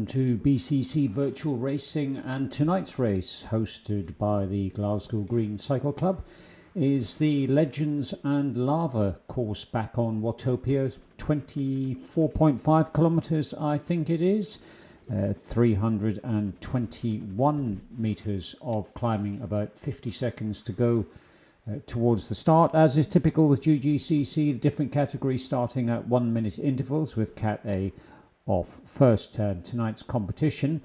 Welcome to BCC Virtual Racing, and tonight's race, hosted by the Glasgow Green Cycle Club, is the Legends and Lava course back on Watopia. 24.5 kilometres, I think it is. 321 metres of climbing, about 50 seconds to go towards the start. As is typical with GGCC, the different categories starting at 1 minute intervals, with Cat A off first. Tonight's competition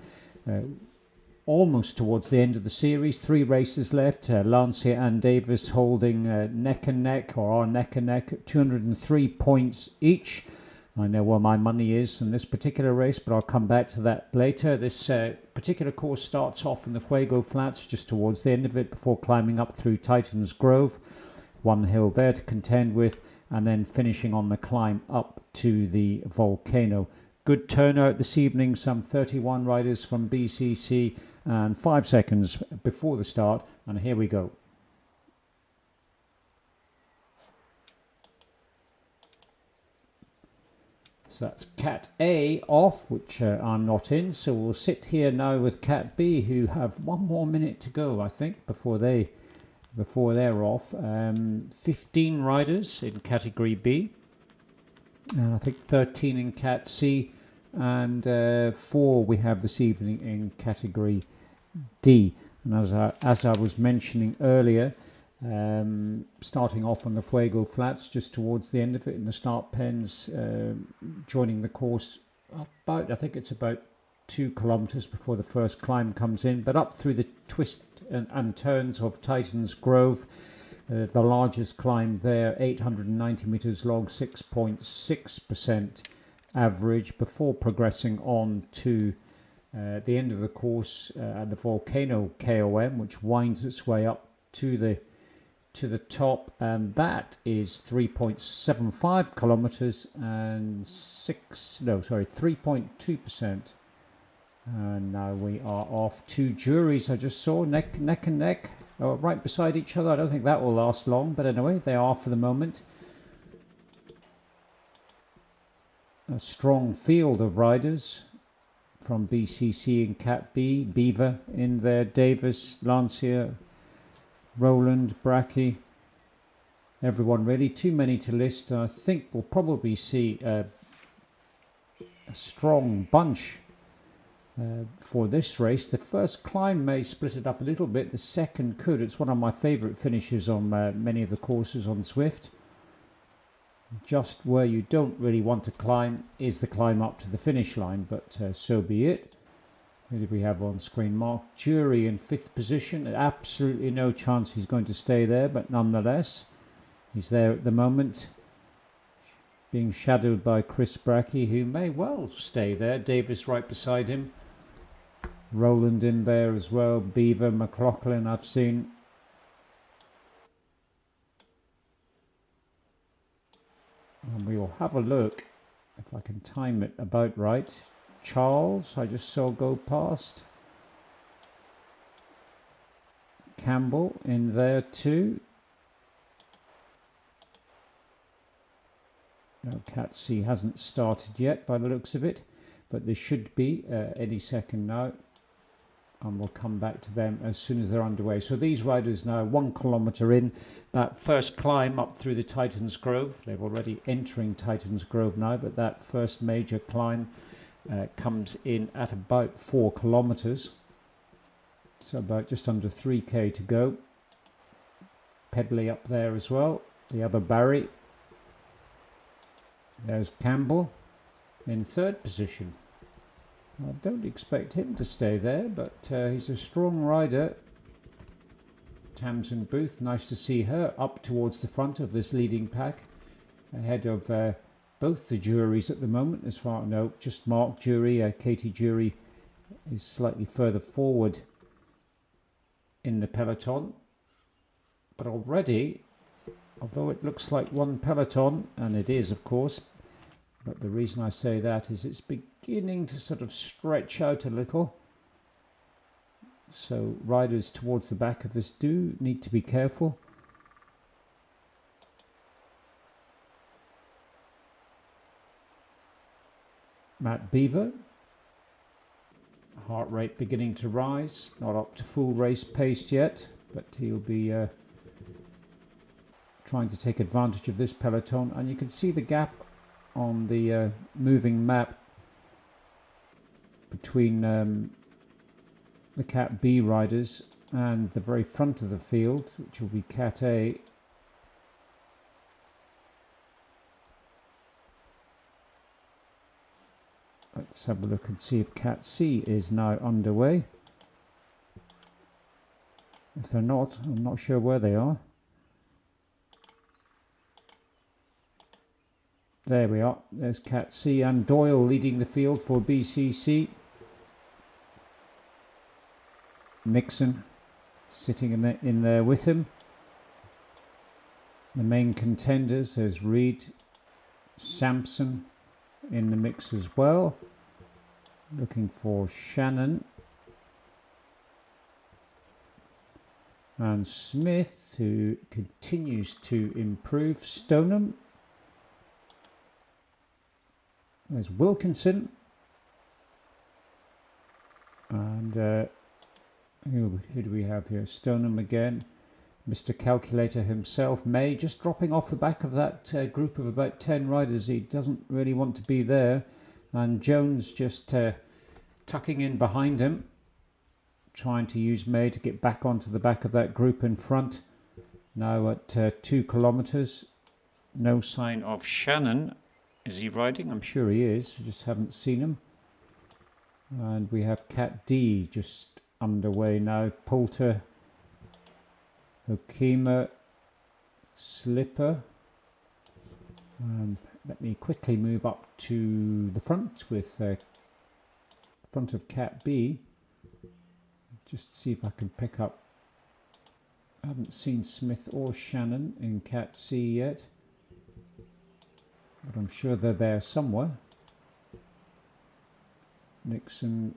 almost towards the end of the series. 3 races left. Lancia and Davis holding neck and neck, or are neck and neck, 203 points each. I know where my money is in this particular race, but I'll come back to that later. This particular course starts off in the Fuego Flats just towards the end of it, before climbing up through Titan's Grove. One hill there to contend with, and then finishing on the climb up to the volcano. Good turnout this evening, some 31 riders from BCC, and 5 seconds before the start, and here we go. So that's Cat A off, which I'm not in, so we'll sit here now with Cat B, who have 1 more minute to go, I think, before they're off. 15 riders in Category B, and I think 13 in Cat C, and 4 we have this evening in Category D. And as I was mentioning earlier, starting off on the Fuego Flats just towards the end of it, in the start pens, joining the course about, I think it's about 2 kilometres before the first climb comes in, but up through the twists and turns of Titan's Grove. The largest climb there, 890 metres long, 6.6% average, before progressing on to the end of the course at the volcano KOM, which winds its way up to the top, and that is 3.75 kilometres and 3.2%. And now we are off. 2 juries I just saw neck and neck, right beside each other. I don't think that will last long, but anyway, they are for the moment. A strong field of riders from BCC and Cat B. Beaver in there, Davis, Lancia, Roland, Bracky, everyone really. Too many to list. I think we'll probably see a strong bunch for this race. The first climb may split it up a little bit. The second could. It's one of my favourite finishes on many of the courses on Zwift. Just where you don't really want to climb is the climb up to the finish line, but so be it. Who did we have on screen? Mark Jury in 5th position. Absolutely no chance he's going to stay there, but nonetheless, he's there at the moment, being shadowed by Chris Bracky, who may well stay there. Davis right beside him. Roland in there as well. Beaver, McLaughlin I've seen. And we will have a look, if I can time it about right. Charles, I just saw go past. Campbell in there too. No, Cat C hasn't started yet by the looks of it, but there should be any second now. And we'll come back to them as soon as they're underway. So these riders now 1 kilometre in. That first climb up through the Titan's Grove, they're already entering Titan's Grove now, but that first major climb comes in at about 4 kilometres. So about just under 3k to go. Pedley up there as well. The other Barry. There's Campbell in 3rd position. I don't expect him to stay there, but he's a strong rider. Tamsin Booth, nice to see her up towards the front of this leading pack, ahead of both the juries at the moment. As far no, just Mark Jury. Katie Jury is slightly further forward in the peloton, but already, although it looks like one peloton, and it is of course, but the reason I say that is it's beginning to sort of stretch out a little. So riders towards the back of this do need to be careful. Matt Beaver Heart rate beginning to rise, not up to full race pace yet, but he'll be trying to take advantage of this peloton. And you can see the gap on the moving map between the Cat B riders and the very front of the field, which will be Cat A. Let's have a look and see if Cat C is now underway. If they're not, I'm not sure where they are. There we are. There's Cat C and Doyle leading the field for BCC. Nixon sitting in there with him. The main contenders, there's Reed, Sampson in the mix as well. Looking for Shannon. And Smith, who continues to improve. Stoneham. There's Wilkinson. And who do we have here? Stoneham again. Mr. Calculator himself. May just dropping off the back of that group of about 10 riders. He doesn't really want to be there. And Jones just tucking in behind him. Trying to use May to get back onto the back of that group in front. Now at 2 kilometres. No sign of Shannon. Is he riding? I'm sure he is. I just haven't seen him. And we have Cat D just underway now. Poulter, Okima, Slipper. Let me quickly move up to the front with front of Cat B. Just see if I can pick up. I haven't seen Smith or Shannon in Cat C yet, but I'm sure they're there somewhere. Nixon,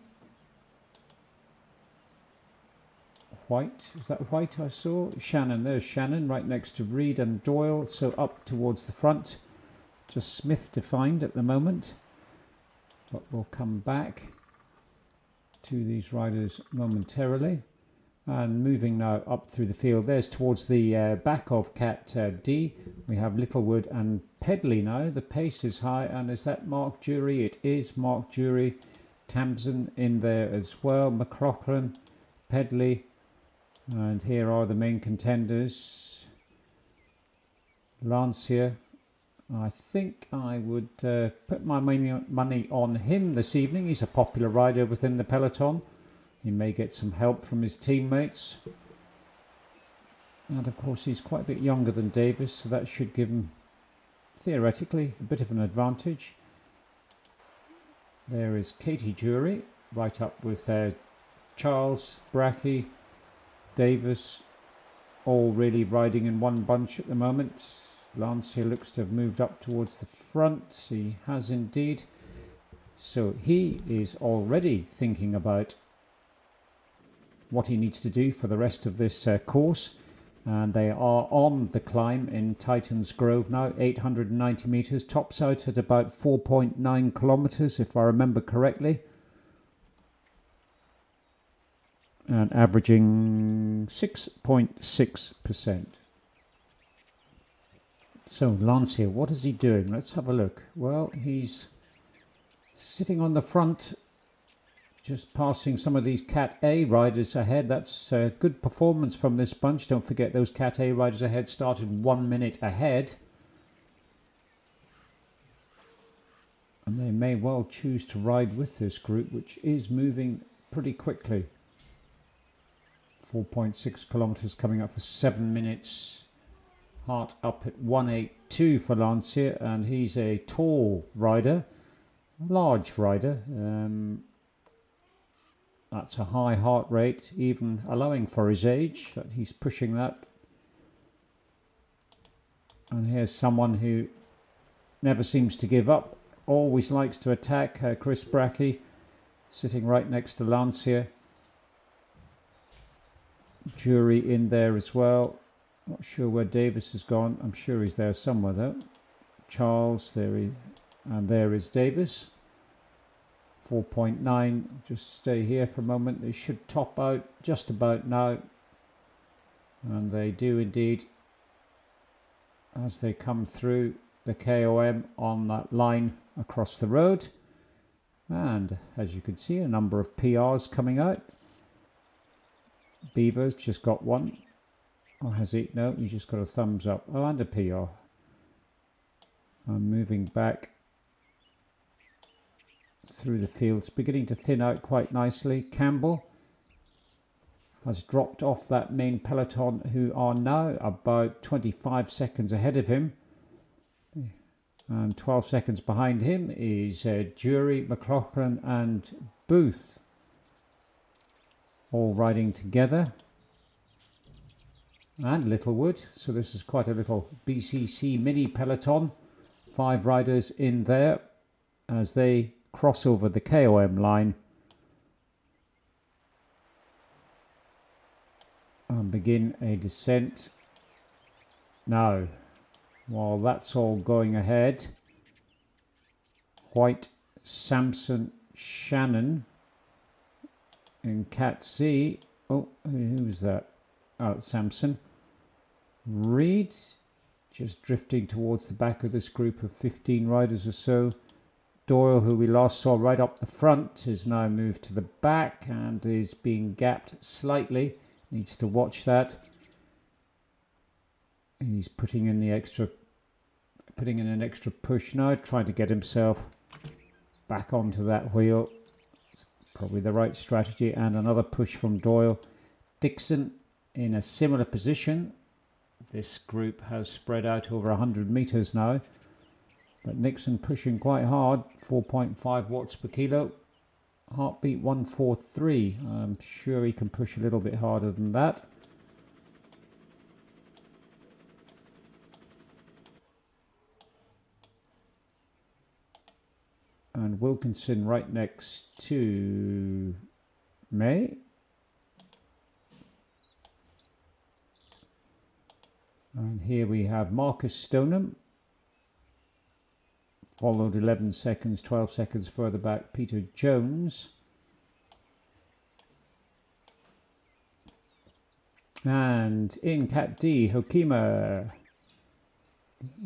White, is that White I saw? Shannon, there's Shannon right next to Reed and Doyle, so up towards the front. Just Smith to find at the moment, but we'll come back to these riders momentarily. And moving now up through the field, there's towards the back of Cat D. We have Littlewood and Pedley now. The pace is high, and is that Mark Jury? It is Mark Jury. Tamsin in there as well. McLaughlin, Pedley, and here are the main contenders. Lancia. I think I would put my money on him this evening. He's a popular rider within the peloton. He may get some help from his teammates. And of course he's quite a bit younger than Davis, so that should give him, theoretically, a bit of an advantage. There is Katie Jury, right up with Charles, Brackey, Davis, all really riding in one bunch at the moment. Lance here looks to have moved up towards the front. He has indeed. So he is already thinking about what he needs to do for the rest of this course. And they are on the climb in Titans Grove now, 890 metres. Tops out at about 4.9 kilometres, if I remember correctly. And averaging 6.6%. So Lancia, what is he doing? Let's have a look. Well, he's sitting on the front, just passing some of these Cat A riders ahead. That's a good performance from this bunch. Don't forget those Cat A riders ahead started 1 minute ahead. And they may well choose to ride with this group, which is moving pretty quickly. 4.6 kilometres coming up for 7 minutes. Heart up at 182 for Lancia, and he's a tall rider, large rider. That's a high heart rate, even allowing for his age, that he's pushing that. And here's someone who never seems to give up, always likes to attack, Chris Brackey, sitting right next to Lancia. Jury in there as well. Not sure where Davis has gone. I'm sure he's there somewhere though. Charles, and there is Davis. 4.9. Just stay here for a moment. They should top out just about now. And they do indeed as they come through the KOM on that line across the road. And as you can see, a number of PRs coming out. Beaver's just got one. Or has he? No, he's just got a thumbs up. Oh, and a PR. I'm moving back through the fields, beginning to thin out quite nicely. Campbell has dropped off that main peloton, who are now about 25 seconds ahead of him. And 12 seconds behind him is Jury, McLaughlin and Booth, all riding together. And Littlewood. So this is quite a little BCC mini peloton. 5 riders in there as they cross over the KOM line and begin a descent. Now, while that's all going ahead, White, Sampson, Shannon in Cat C. Oh, who's that? Oh, Sampson. Reed just drifting towards the back of this group of 15 riders or so. Doyle, who we last saw right up the front, has now moved to the back and is being gapped slightly. Needs to watch that. He's putting in an extra push now, trying to get himself back onto that wheel. It's probably the right strategy. And another push from Doyle. Dixon in a similar position. This group has spread out over 100 meters now, but Nixon pushing quite hard. 4.5 watts per kilo, heartbeat 143. I'm sure he can push a little bit harder than that. And Wilkinson right next to May. And here we have Marcus Stoneham, followed 11 seconds, 12 seconds further back, Peter Jones. And in Cat D, Hokima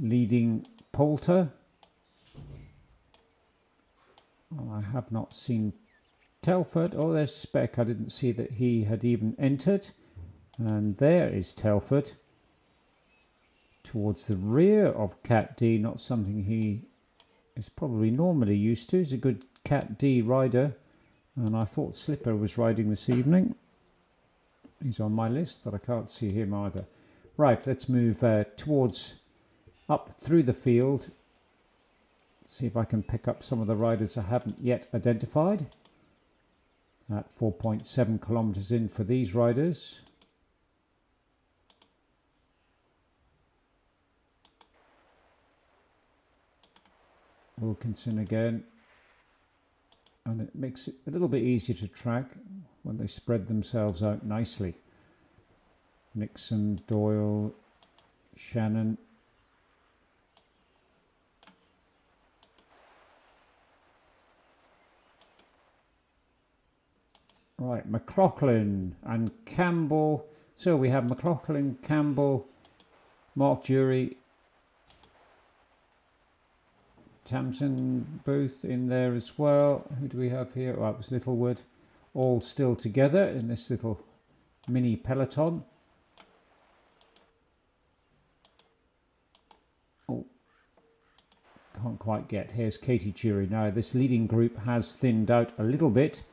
leading Poulter. Oh, I have not seen Telford. Oh, there's Speck. I didn't see that he had even entered. And there is Telford towards the rear of Cat D, not something he is probably normally used to. He's a good Cat D rider, and I thought Slipper was riding this evening. He's on my list, but I can't see him either. Right, let's move towards up through the field. See if I can pick up some of the riders I haven't yet identified. At 4.7 kilometers in for these riders. Wilkinson again, and it makes it a little bit easier to track when they spread themselves out nicely. Nixon, Doyle, Shannon. Right, McLaughlin and Campbell. So we have McLaughlin, Campbell, Mark Jury, Tamsin Booth in there as well. Who do we have here? Oh, it was Littlewood. All still together in this little mini peloton. Oh, can't quite get. Here's Katie Jury. Now this leading group has thinned out a little bit.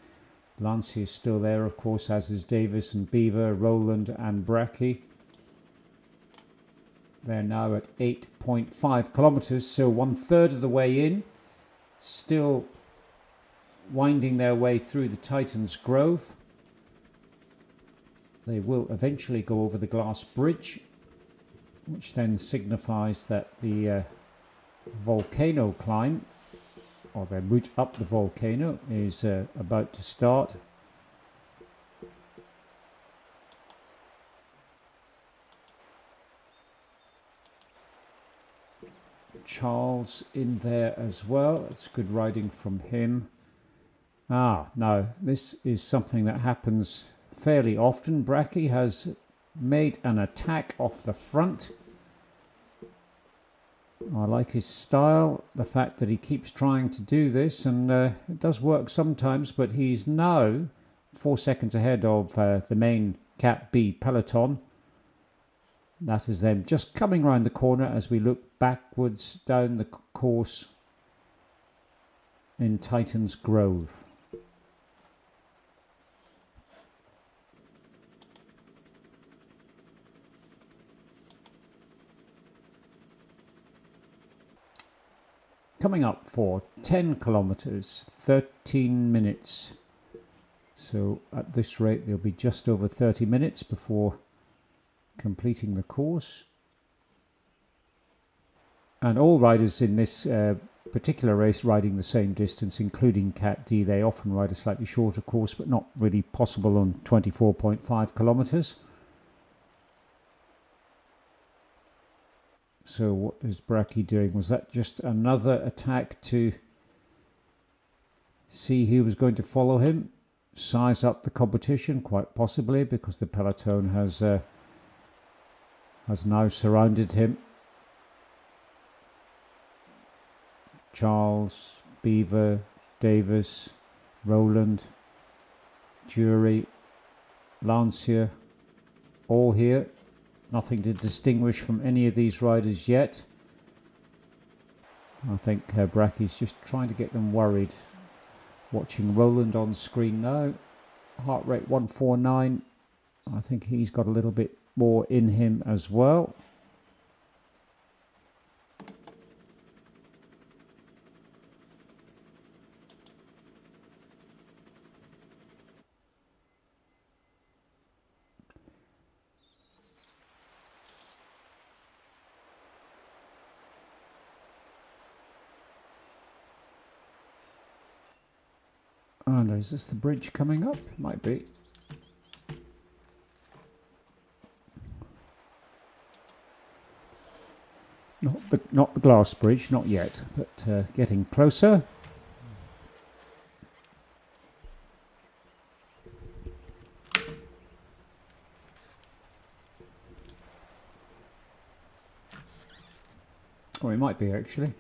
Lancey is still there, of course, as is Davis and Beaver, Rowland and Brackey. They're now at 8.5 kilometers, so 1/3 of the way in. Still winding their way through the Titans Grove. They will eventually go over the glass bridge, which then signifies that the volcano climb, or their route up the volcano, is about to start. Charles in there as well. It's good riding from him. No, this is something that happens fairly often. Bracky has made an attack off the front. I like his style, the fact that he keeps trying to do this, and it does work sometimes, but he's now 4 seconds ahead of the main Cat B peloton. That is them just coming around the corner as we look backwards down the course in Titans Grove. Coming up for 10 kilometers, 13 minutes. So at this rate, they'll be just over 30 minutes before completing the course. And all riders in this particular race riding the same distance, including Cat D. They often ride a slightly shorter course, but not really possible on 24.5 kilometers. So what is Bracky doing? Was that just another attack to see who was going to follow him? Size up the competition, quite possibly, because the peloton has now surrounded him. Charles, Beaver, Davis, Rowland, Jury, Lancia, all here. Nothing to distinguish from any of these riders yet. I think Bracky's just trying to get them worried. Watching Rowland on screen now. Heart rate 149. I think he's got a little bit more in him as well. And is this the bridge coming up? Might be. Not the glass bridge, not yet, but getting closer. Or it might be actually.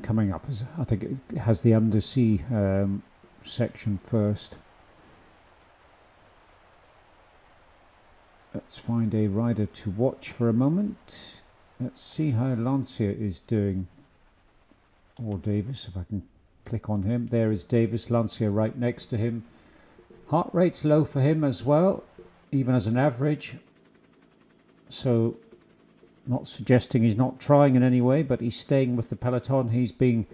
Coming up, as I think it has the undersea section first. Let's find a rider to watch for a moment. Let's see how Lancia is doing. Or Davis, if I can click on him. There is Davis, Lancia right next to him. Heart rate's low for him as well, even as an average. So, not suggesting he's not trying in any way, but he's staying with the peloton. He's being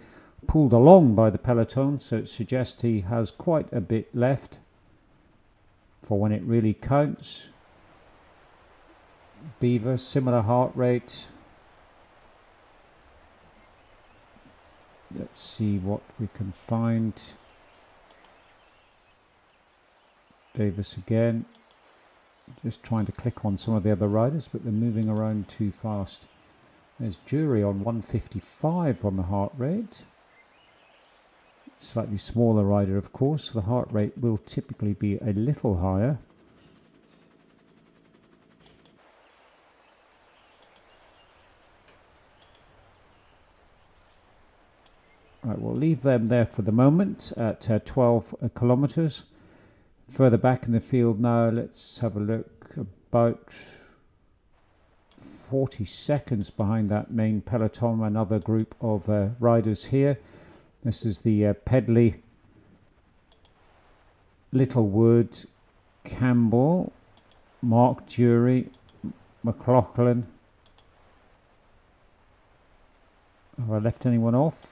pulled along by the peloton, so it suggests he has quite a bit left for when it really counts. Beaver, similar heart rate. Let's see what we can find. Davis again. Just trying to click on some of the other riders, but they're moving around too fast. There's Jury on 155 on the heart rate. Slightly smaller rider, of course. The heart rate will typically be a little higher. Right, we'll leave them there for the moment at 12 kilometers. Further back in the field now, let's have a look. About 40 seconds behind that main peloton, another group of riders here. This is the Pedley, Littlewood, Campbell, Mark Jury, McLaughlin. Have I left anyone off?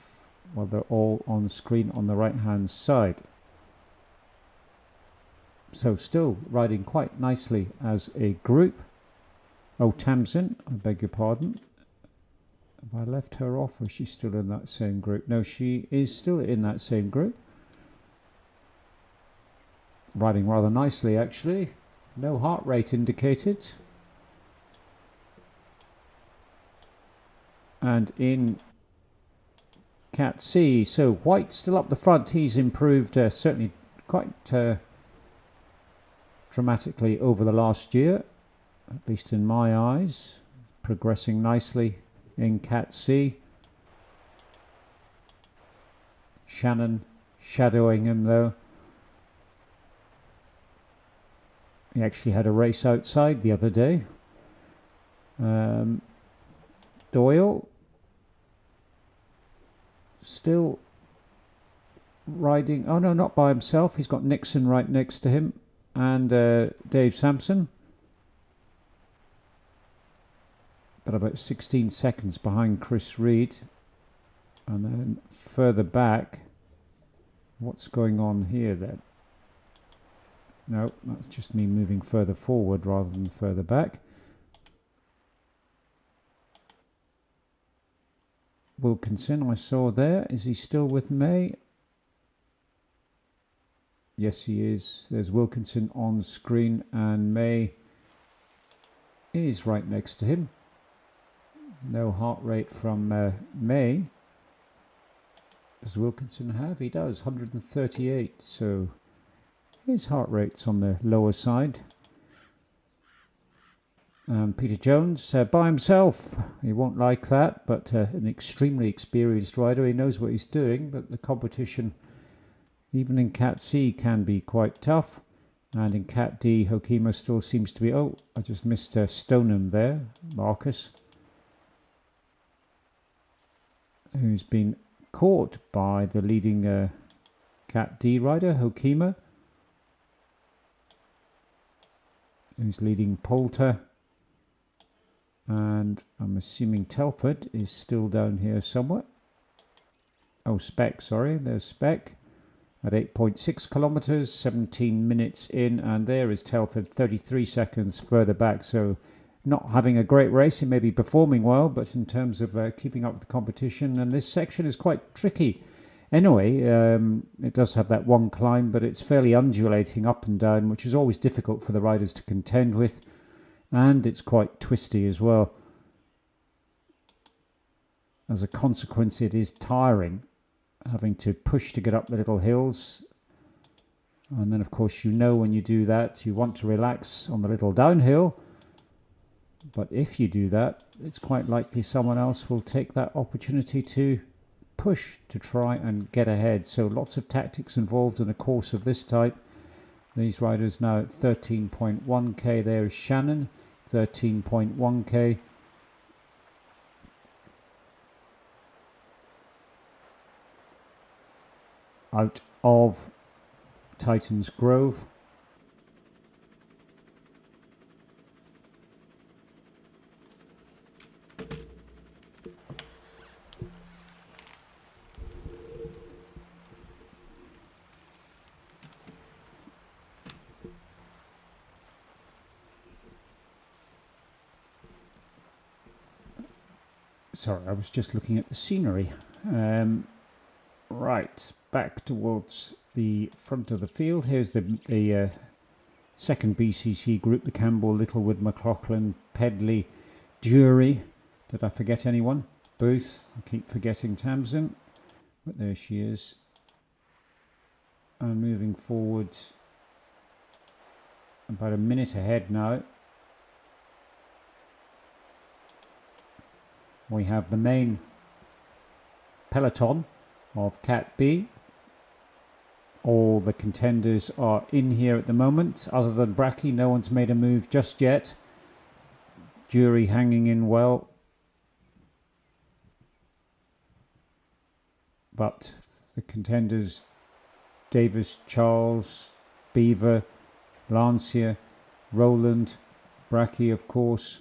Well, they're all on screen on the right hand side. So still riding quite nicely as a group. Oh, Tamsin, I beg your pardon. Have I left her off, or is she still in that same group? No, she is still in that same group. Riding rather nicely, actually. No heart rate indicated. And in Cat C. So White still up the front. He's improved certainly quite dramatically over the last year, at least in my eyes. Progressing nicely in Cat C. Shannon shadowing him though. He actually had a race outside the other day. Doyle still riding. Oh no, not by himself. He's got Nixon right next to him and Dave Sampson. But about 16 seconds behind Chris Reed. And then further back, what's going on here then? No, that's just me moving further forward rather than further back. Wilkinson, I saw there. Is he still with May? Yes, he is. There's Wilkinson on screen and May is right next to him. No heart rate from May. Does Wilkinson have? He does, 138. So his heart rate's on the lower side. Peter Jones by himself. He won't like that, but an extremely experienced rider. He knows what he's doing, but the competition, even in Cat C, can be quite tough. And in Cat D, Hokima still seems to be... Oh, I just missed Stoneham there, Marcus, who's been caught by the leading Cat D rider, Hokima, who's leading Poulter. And I'm assuming Telford is still down here somewhere. Oh, Speck, sorry, there's Speck at 8.6 kilometers, 17 minutes in, and there is Telford 33 seconds further back. So not having a great race. He may be performing well, but in terms of keeping up with the competition, and this section is quite tricky. Anyway, it does have that one climb, but it's fairly undulating up and down, which is always difficult for the riders to contend with. And it's quite twisty as well. As a consequence, it is tiring, having to push to get up the little hills. And then, of course, you know when you do that, you want to relax on the little downhill. But if you do that, it's quite likely someone else will take that opportunity to push to try and get ahead. So lots of tactics involved in a course of this type. These riders now at 13.1k. There is Shannon, 13.1k. Out of Titans Grove. Sorry, I was just looking at the scenery. Right, back towards the front of the field. Here's the second BCC group, the Campbell, Littlewood, McLaughlin, Pedley, Jury. Did I forget anyone? Booth. I keep forgetting Tamsin, but there she is. And moving forward, about a minute ahead now. We have the main peloton of Cat B. All the contenders are in here at the moment. Other than Bracky, no one's made a move just yet. Jury hanging in well. But the contenders, Davis, Charles, Beaver, Lancia, Roland, Bracky, of course.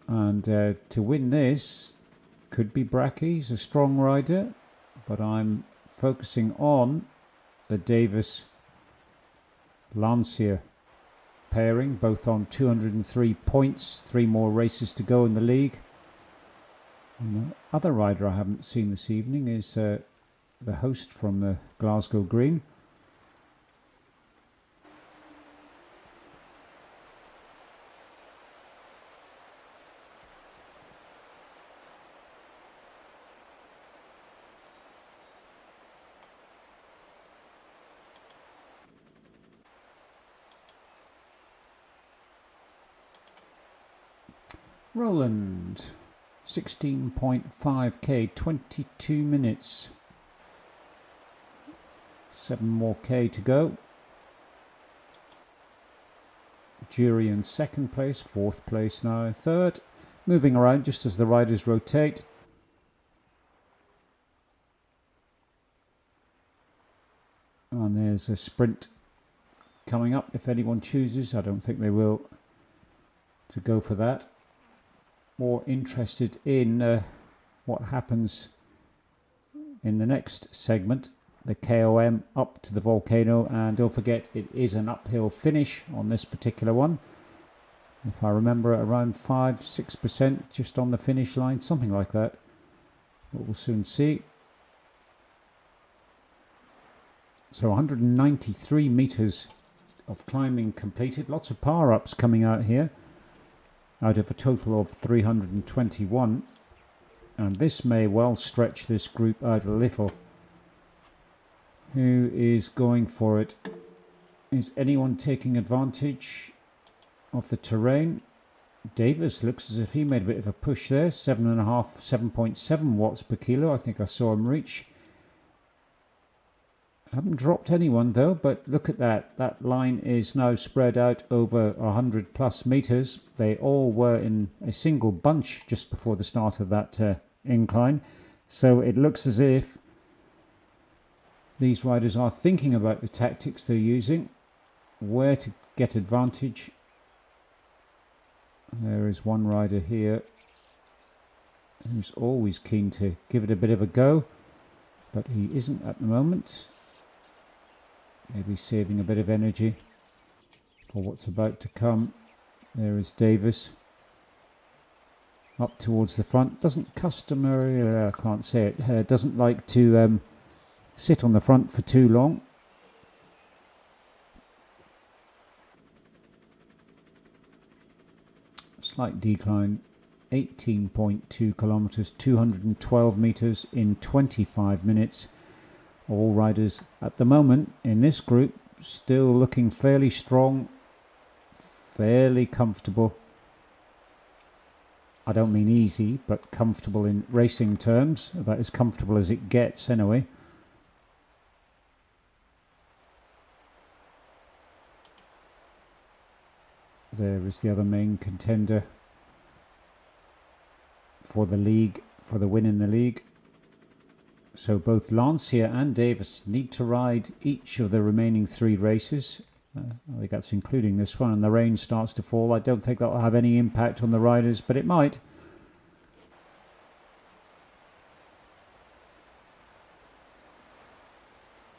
And to win this could be Bracky. He's a strong rider, but I'm focusing on the Davis Lancia pairing, both on 203 points, 3 more races to go in the league. And the other rider I haven't seen this evening is the host from the Glasgow Green. Roland, 16.5k, 22 minutes. 7 more k to go. Jury in second place, fourth place now, third. Moving around just as the riders rotate. And there's a sprint coming up if anyone chooses. I don't think they will, to go for that. More interested in what happens in the next segment, the KOM up to the volcano, and don't forget it is an uphill finish on this particular one. If I remember, around 5-6% just on the finish line, something like that, but we'll soon see. So 193 meters of climbing completed, lots of power ups coming out here out of a total of 321, and this may well stretch this group out a little. Who is going for it? Is anyone taking advantage of the terrain? Davis looks as if he made a bit of a push there. 7.7 watts per kilo. I think I saw him reach. Haven't dropped anyone though, but look at that. That line is now spread out over 100 plus meters. They all were in a single bunch just before the start of that incline. So it looks as if these riders are thinking about the tactics they're using, where to get advantage. There is one rider here who's always keen to give it a bit of a go, but he isn't at the moment. Maybe saving a bit of energy for what's about to come. There is Davis up towards the front. Doesn't customarily, I can't say it, doesn't like to sit on the front for too long. Slight decline, 18.2 kilometers, 212 meters in 25 minutes. All riders at the moment in this group still looking fairly strong, fairly comfortable. I don't mean easy, but comfortable in racing terms, about as comfortable as it gets anyway. There is the other main contender for the league, for the win in the league. So both Lancia and Davis need to ride each of the remaining 3 races. I think that's including this one, and the rain starts to fall. I don't think that will have any impact on the riders, but it might.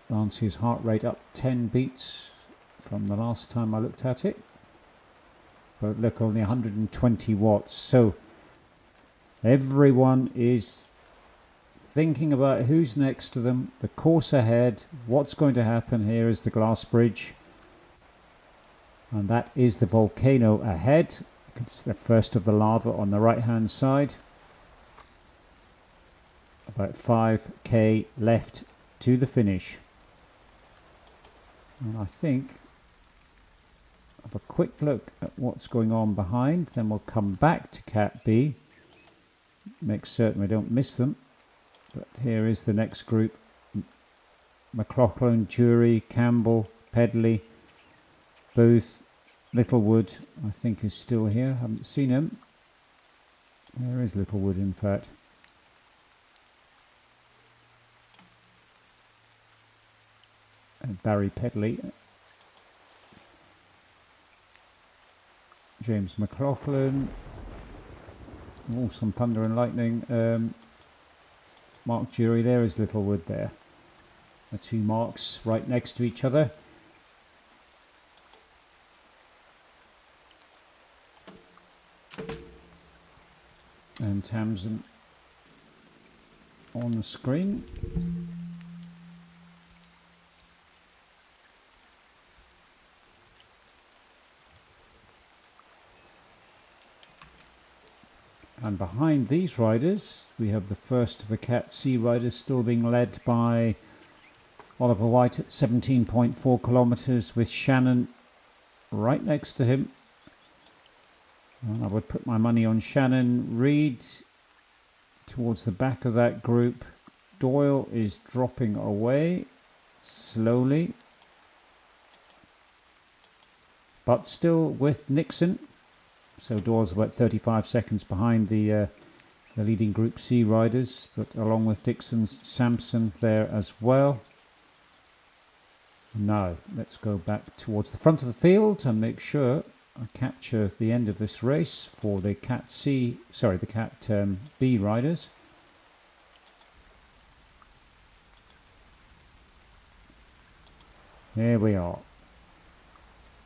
Lancia's heart rate up 10 beats from the last time I looked at it. But look, only 120 watts. So everyone is thinking about who's next to them, the course ahead, what's going to happen. Here is the glass bridge. And that is the volcano ahead. It's the first of the lava on the right hand side. About 5k left to the finish. And I think have a quick look at what's going on behind, then we'll come back to Cat B, make certain we don't miss them. But here is the next group: McLaughlin, Jury, Campbell, Pedley, Booth, Littlewood I think is still here, haven't seen him. There is Littlewood in fact. And Barry Pedley. James McLaughlin. Oh, some thunder and lightning. Mark Jury, there is Littlewood there. The 2 marks right next to each other. And Tamsin on the screen. And behind these riders, we have the first of the Cat C riders still being led by Oliver White at 17.4 kilometers, with Shannon right next to him. I would put my money on Shannon Reed towards the back of that group. Doyle is dropping away slowly, but still with Nixon. So Doyle's about 35 seconds behind the leading Group C riders, but along with Dixon's Sampson there as well. Now let's go back towards the front of the field and make sure I capture the end of this race for the Cat B riders. There we are.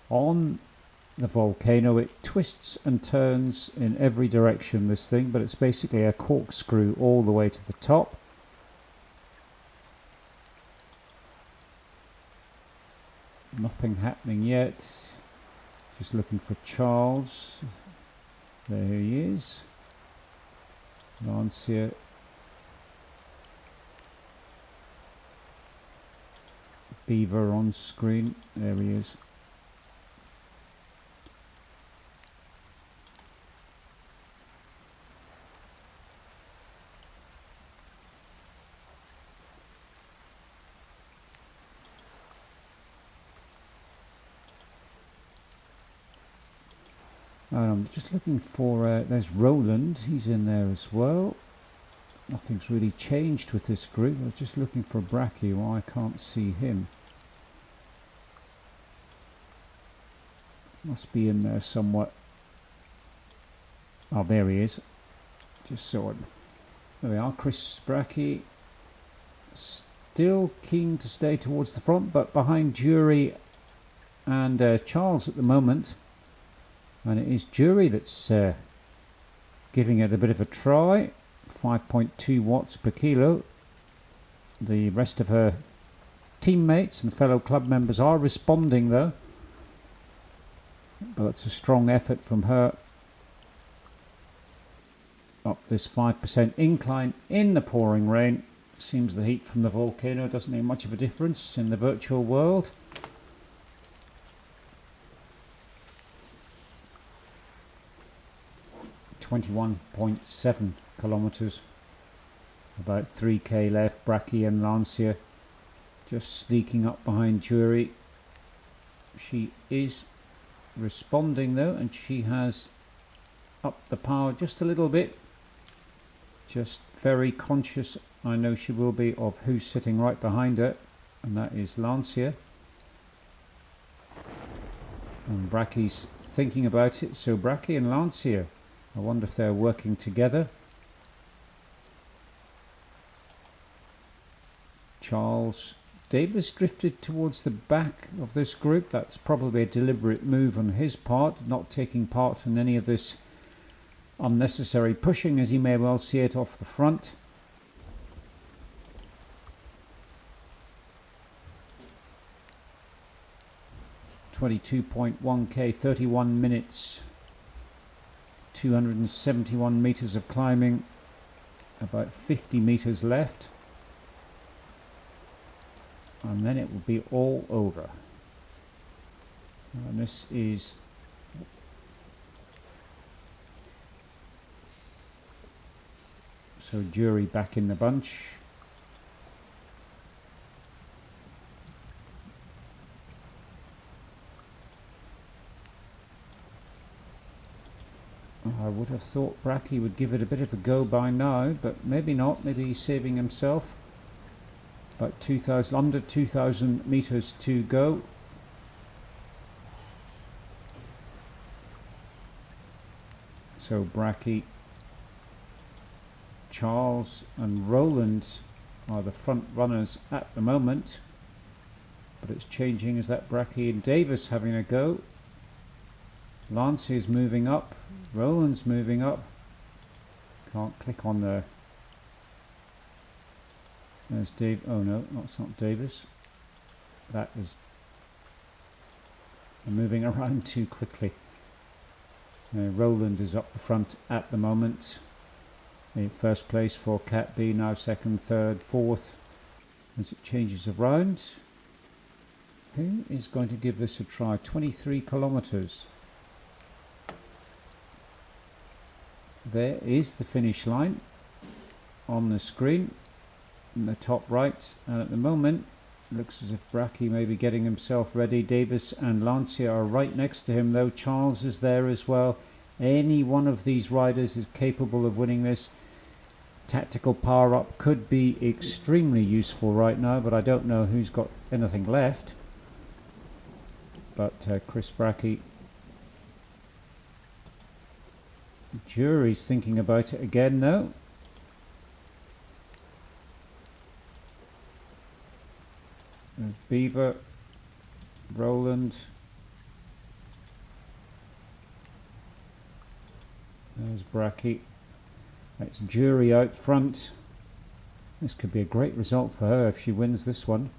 On the volcano, it twists and turns in every direction, this thing, but it's basically a corkscrew all the way to the top. Nothing happening yet. Just looking for Charles. There he is. Lancia. Beaver on screen. There he is. Just looking for, there's Roland, he's in there as well. Nothing's really changed with this group. I'm just looking for Bracky, well, I can't see him. Must be in there somewhat. Oh, there he is. Just saw him. There we are, Chris Bracky. Still keen to stay towards the front, but behind Jury and Charles at the moment. And it is Jury that's giving it a bit of a try. 5.2 watts per kilo. The rest of her teammates and fellow club members are responding though. But it's a strong effort from her. Up this 5% incline in the pouring rain. Seems the heat from the volcano doesn't make much of a difference in the virtual world. .7 kilometers, about 3k left. Bracky and Lancia just sneaking up behind Jury. She is responding though, and she has upped the power just a little bit. Just very conscious, I know she will be, of who's sitting right behind her, and that is Lancia. And Bracky's thinking about it, so Bracky and Lancia, I wonder if they're working together. Charles Davis drifted towards the back of this group. That's probably a deliberate move on his part, not taking part in any of this unnecessary pushing, as you may well see it off the front. .1k, 31 minutes. 271 meters of climbing, about 50 meters left, and then it will be all over. And this is so Jury back in the bunch. I would have thought Bracky would give it a bit of a go by now, but maybe not. Maybe he's saving himself. About 2,000, under 2,000 meters to go. So Bracky, Charles and Roland are the front runners at the moment, but it's changing as that Bracky and Davis having a go. Lancia is moving up, Roland's moving up. Can't click on the. There's Dave. Oh no, that's not Davis. That is. I'm moving around too quickly. Roland is up the front at the moment. In first place for Cat B, now second, third, fourth, as it changes around. Who is going to give this a try? 23 kilometers. there is the finish line on the screen in the top right, and at the moment looks as if Bracky may be getting himself ready. Davis and Lancia are right next to him though. Charles is there as well. Any one of these riders is capable of winning this. Tactical power up could be extremely useful right now, but I don't know who's got anything left. But Chris Bracky, jury's thinking about it again though. There's Beaver, Roland, there's Bracky. That's Jury out front. This could be a great result for her if she wins this one.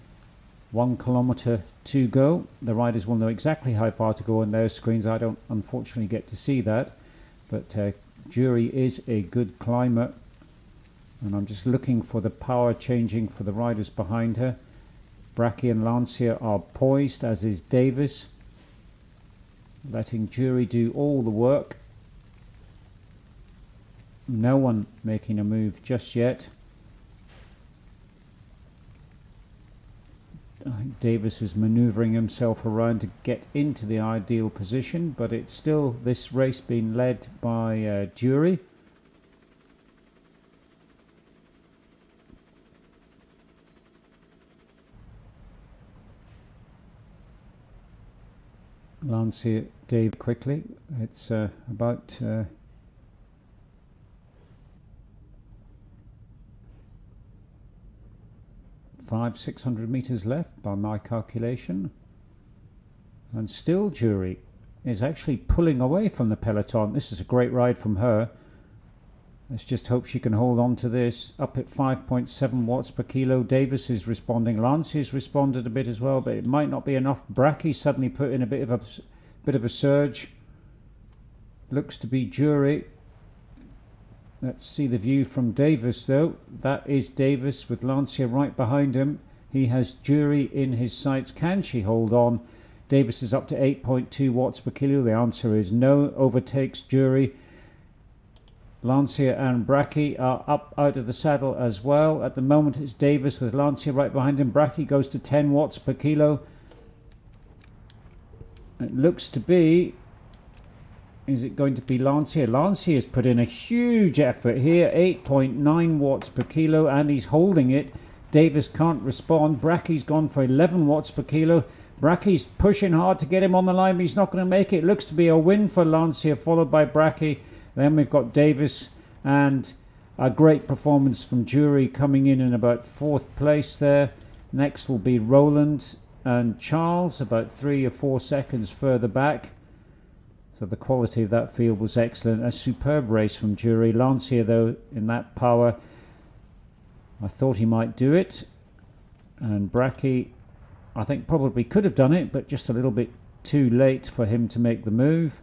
1 kilometre to go. The riders will know exactly how far to go on their screens. I don't unfortunately get to see that, but Jury is a good climber, and I'm just looking for the power changing for the riders behind her. Bracky and Lancia are poised, as is Davis, letting Jury do all the work. No one making a move just yet. I think Davis is manoeuvring himself around to get into the ideal position, but it's still this race being led by Jury. Lancia, Dave quickly. It's about 500-600 meters left by my calculation, and still Jury is actually pulling away from the peloton. This is a great ride from her. Let's just hope she can hold on to this. Up at 5.7 watts per kilo. Davis is responding. Lancia's responded a bit as well, but it might not be enough. Bracky suddenly put in a bit of a surge. Looks to be Jury. Let's see the view from Davis though. That is Davis with Lancia right behind him. He has Jury in his sights. Can she hold on? Davis is up to 8.2 watts per kilo. The answer is no. Overtakes Jury. Lancia and Bracky are up out of the saddle as well. At the moment it's Davis with Lancia right behind him. Bracky goes to 10 watts per kilo. It looks to be... Is it going to be Lancia? Lancia has put in a huge effort here. 8.9 watts per kilo, and he's holding it. Davis can't respond. Bracky's gone for 11 watts per kilo. Bracky's pushing hard to get him on the line, but he's not going to make it. It looks to be a win for Lancia, followed by Bracky. Then we've got Davis, and a great performance from Jury coming in about 4th place there. Next will be Roland and Charles, about 3 or 4 seconds further back. So the quality of that field was excellent. A superb race from Jury. Lancia, though, in that power, I thought he might do it. And Bracky, I think, probably could have done it, but just a little bit too late for him to make the move.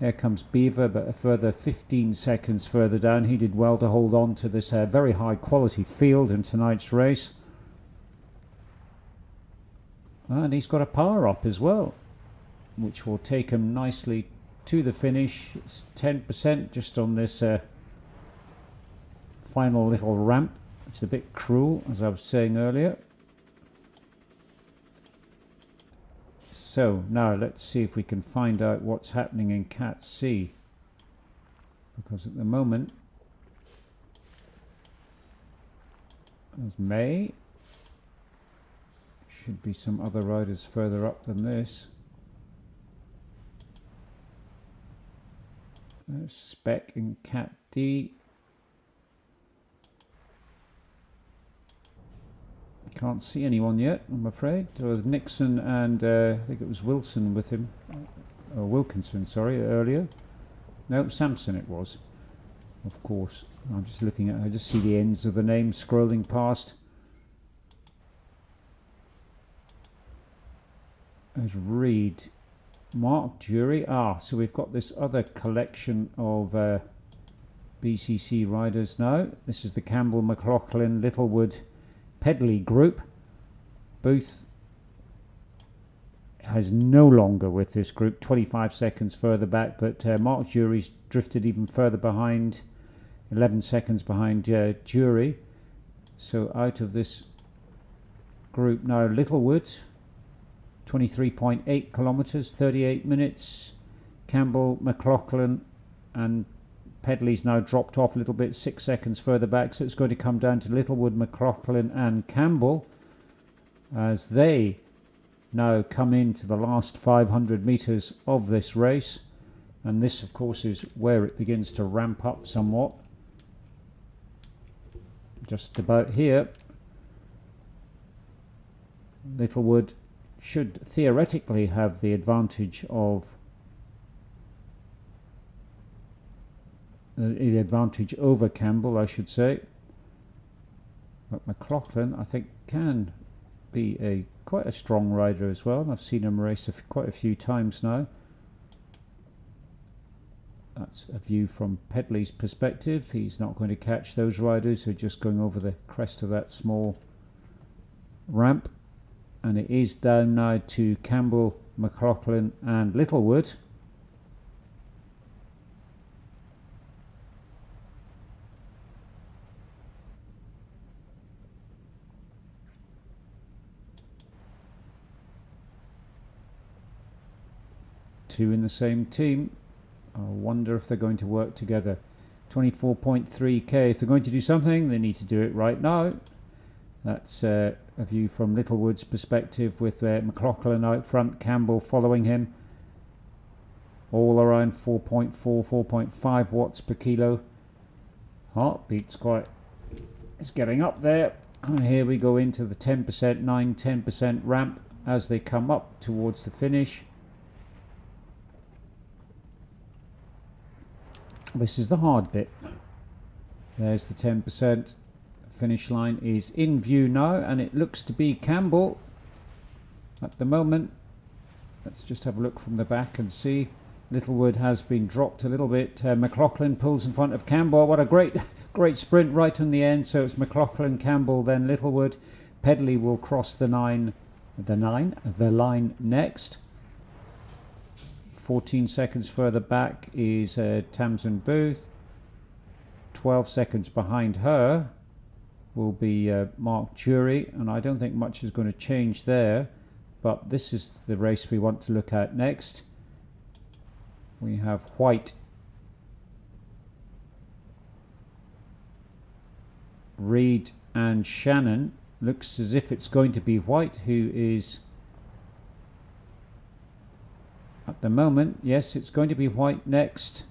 Here comes Beaver, but a further 15 seconds further down. He did well to hold on to this very high quality field in tonight's race. And he's got a power up as well, which will take him nicely to the finish. It's 10% just on this final little ramp. It's a bit cruel, as I was saying earlier. So now let's see if we can find out what's happening in Cat C, because at the moment there's May. Should be some other riders further up than this. There's Spec in Cat D. Can't see anyone yet, I'm afraid. There was Nixon and I think it was Wilson with him, or Wilkinson, sorry, earlier. No, Sampson it was, of course. I'm just looking at, I just see the ends of the names scrolling past. There's Reed, Mark, Jury. So we've got this other collection of BCC riders now. This is the Campbell, McLaughlin, Littlewood, Pedley group. Booth has no longer with this group, 25 seconds further back, but Mark Jury's drifted even further behind, 11 seconds behind Jury. So out of this group now, Littlewood, 23.8 kilometres, 38 minutes. Campbell, McLaughlin and Pedley's now dropped off a little bit, 6 seconds further back. So it's going to come down to Littlewood, McLaughlin and Campbell as they now come into the last 500 metres of this race. And this, of course, is where it begins to ramp up somewhat. Just about here. Littlewood should theoretically have the advantage of the advantage over Campbell, I should say. But McLaughlin, I think, can be quite a strong rider as well. I've seen him race quite a few times now. That's a view from Pedley's perspective. He's not going to catch those riders who are just going over the crest of that small ramp. And it is down now to Campbell, McLaughlin and Littlewood. Two in the same team. I wonder if they're going to work together. 24.3k. If they're going to do something, they need to do it right now. That's a view from Littlewood's perspective with McLaughlin out front, Campbell following him. All around 4.4, 4.5 watts per kilo. Heartbeat's it's getting up there. And here we go into the 10%, 10% ramp as they come up towards the finish. This is the hard bit. There's the 10%. Finish line is in view now, and it looks to be Campbell at the moment. Let's just have a look from the back and see. Littlewood has been dropped a little bit. McLaughlin pulls in front of Campbell. What a great sprint right on the end. So it's McLaughlin, Campbell, then Littlewood. Pedley will cross the line next. 14 seconds further back is Tamsin Booth. 12 seconds behind her will be Mark Jury, and I don't think much is going to change there, but this is the race we want to look at next. We have White, Reed and Shannon. Looks as if it's going to be White who is at the moment. Yes, it's going to be White next.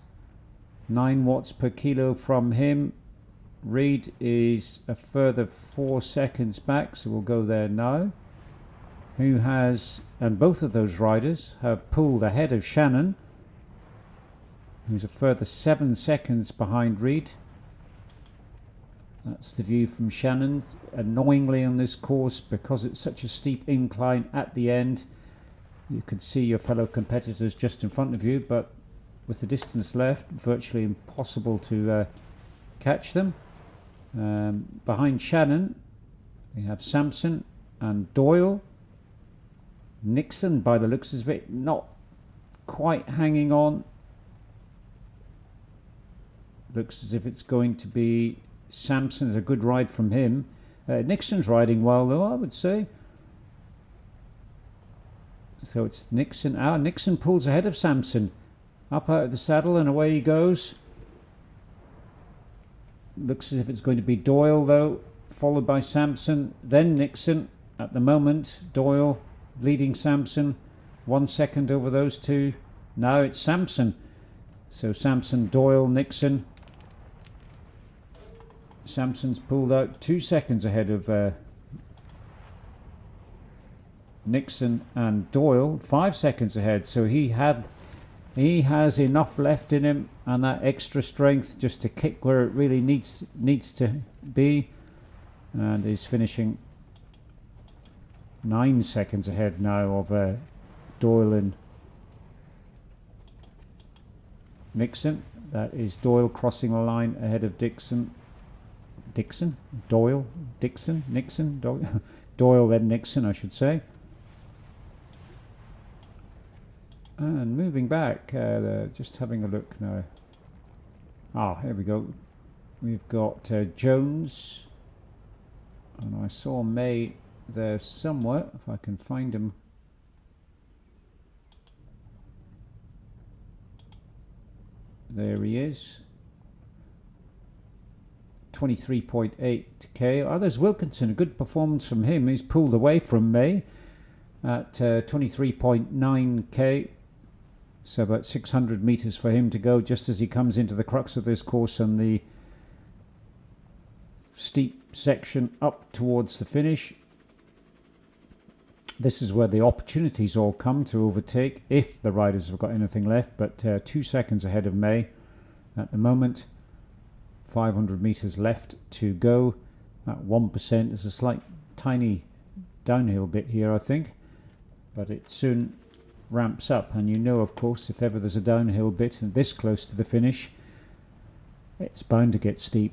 9 watts per kilo from him. Reed is a further 4 seconds back, so we'll go there now. And both of those riders have pulled ahead of Shannon, who's a further 7 seconds behind Reed. That's the view from Shannon. Annoyingly on this course, because it's such a steep incline at the end, you can see your fellow competitors just in front of you, but with the distance left, virtually impossible to catch them. Behind Shannon, we have Sampson and Doyle. Nixon, by the looks of it, not quite hanging on. Looks as if it's going to be Sampson. A good ride from him. Nixon's riding well, though, I would say. So it's Nixon. Nixon pulls ahead of Sampson. Up out of the saddle and away he goes. Looks as if it's going to be Doyle, though, followed by Sampson, then Nixon. At the moment, Doyle leading Sampson. 1 second over those two. Now it's Sampson. So Sampson, Doyle, Nixon. Sampson's pulled out 2 seconds ahead of Nixon and Doyle. 5 seconds ahead. So he has enough left in him and that extra strength just to kick where it really needs to be, and is finishing 9 seconds ahead now of Doyle and Nixon. That is Doyle crossing the line ahead of Doyle, then Nixon, I should say. And moving back, just having a look now. Here we go. We've got Jones, and I saw May there somewhere, if I can find him. There he is. 23.8k. There's Wilkinson, a good performance from him. He's pulled away from May at 23.9k. So about 600 meters for him to go just as he comes into the crux of this course on the steep section up towards the finish. This is where the opportunities all come to overtake if the riders have got anything left, but 2 seconds ahead of May at the moment. 500 meters left to go at 1%. There's a slight tiny downhill bit here, I think, but it soon ramps up, and you know, of course, if ever there's a downhill bit and this close to the finish, it's bound to get steep.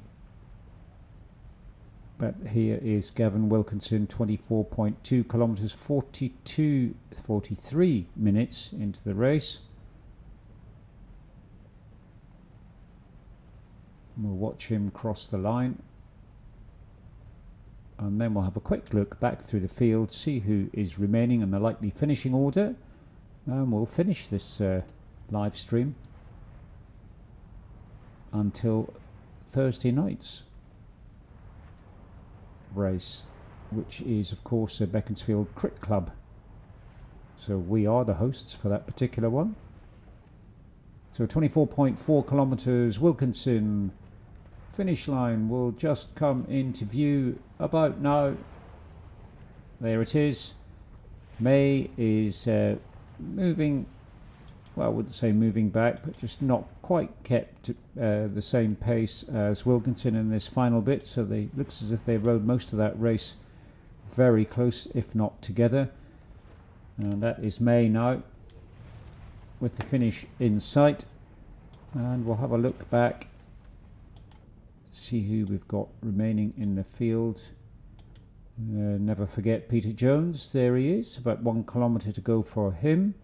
But here is Gavin Wilkinson, 24.2 kilometers, 43 minutes into the race. We'll watch him cross the line, and then we'll have a quick look back through the field, see who is remaining in the likely finishing order, and we'll finish this live stream until Thursday night's race, which is of course a Beaconsfield Cricket Club. So we are the hosts for that particular one. So 24.4 kilometers, Wilkinson. Finish line will just come into view about now. There it is. May is moving, well, I wouldn't say moving back, but just not quite kept the same pace as Wilkinson in this final bit. So it looks as if they rode most of that race very close, if not together. And that is May now, with the finish in sight. And we'll have a look back, see who we've got remaining in the field. Never forget Peter Jones. There he is, about 1 kilometre to go for him.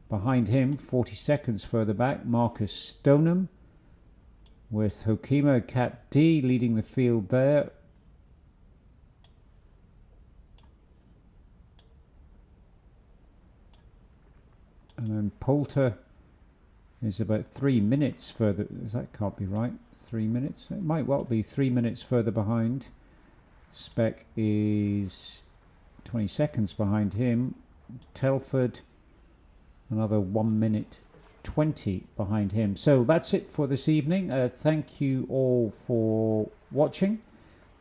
Behind him, 40 seconds further back, Marcus Stoneham, with Hokima Cat D leading the field there. And then Poulter is about 3 minutes further. That can't be right. 3 minutes. It might well be 3 minutes further behind. Speck is 20 seconds behind him. Telford, another 1 minute 20 behind him. So that's it for this evening. Thank you all for watching.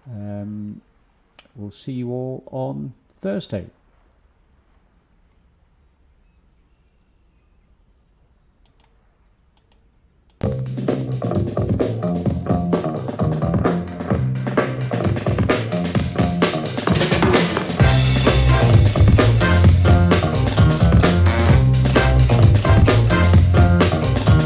We'll see you all on Thursday.